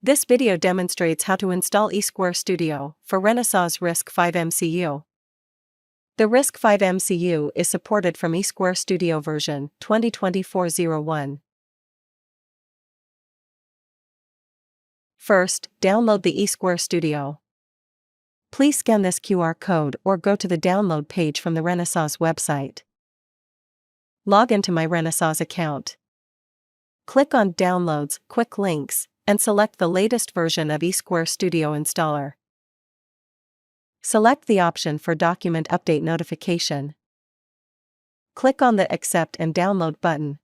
This video demonstrates how to install eSquare Studio for Renesas RISC-V MCU. The RISC-V MCU is supported from eSquare Studio version 2024-01. First, download the eSquare Studio. Please scan this QR code or go to the download page from the Renesas website. Log into my Renesas account. Click on Downloads, Quick Links, and select the latest version of eSquare Studio installer. Select the option for Document Update Notification. Click on the Accept and Download button.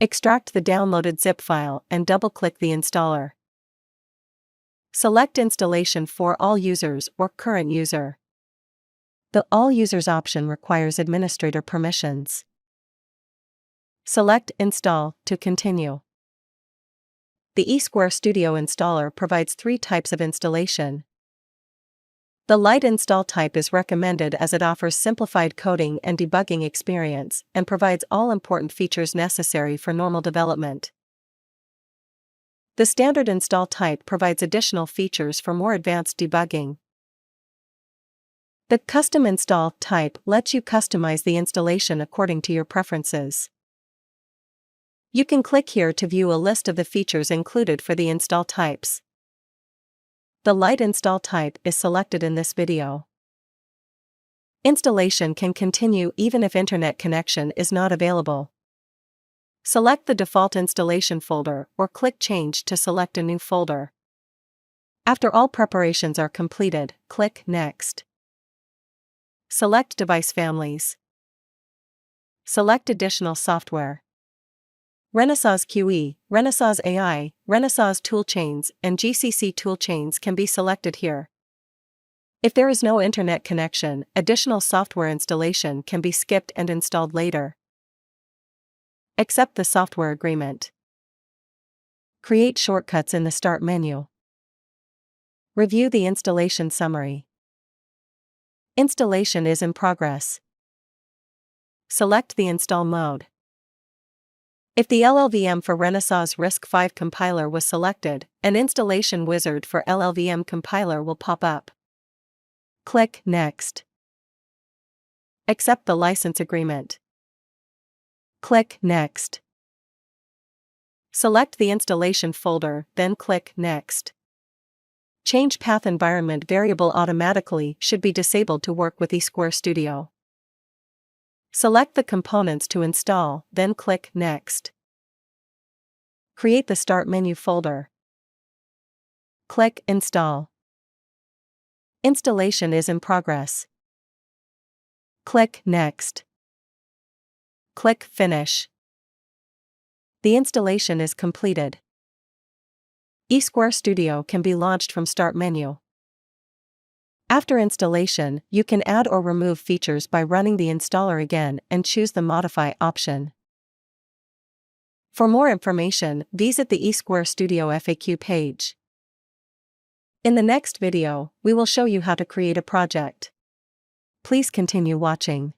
Extract the downloaded zip file and double-click the installer. Select Installation for all users or current user. The All Users option requires administrator permissions. Select Install to continue. The eSquare Studio installer provides 3 types of installation. The light install type is recommended as it offers simplified coding and debugging experience and provides all important features necessary for normal development. The standard install type provides additional features for more advanced debugging. The custom install type lets you customize the installation according to your preferences. You can click here to view a list of the features included for the install types. The light install type is selected in this video. Installation can continue even if internet connection is not available. Select the default installation folder or click Change to select a new folder. After all preparations are completed, click Next. Select device families. Select additional software. Renesas QE, Renesas AI, Renesas toolchains, and GCC toolchains can be selected here. If there is no internet connection, additional software installation can be skipped and installed later. Accept the software agreement. Create shortcuts in the Start menu. Review the installation summary. Installation is in progress. Select the install mode. If the LLVM for Renesas RISC-V compiler was selected, an installation wizard for LLVM compiler will pop up. Click Next. Accept the license agreement. Click Next. Select the installation folder, then click Next. Change path environment variable automatically should be disabled to work with eSquare Studio. Select the components to install, then click Next. Create the Start menu folder. Click Install. Installation is in progress. Click Next. Click Finish. The installation is completed. eSquare Studio can be launched from Start menu. After installation, you can add or remove features by running the installer again and choose the Modify option. For more information, visit the eSquare Studio FAQ page. In the next video, we will show you how to create a project. Please continue watching.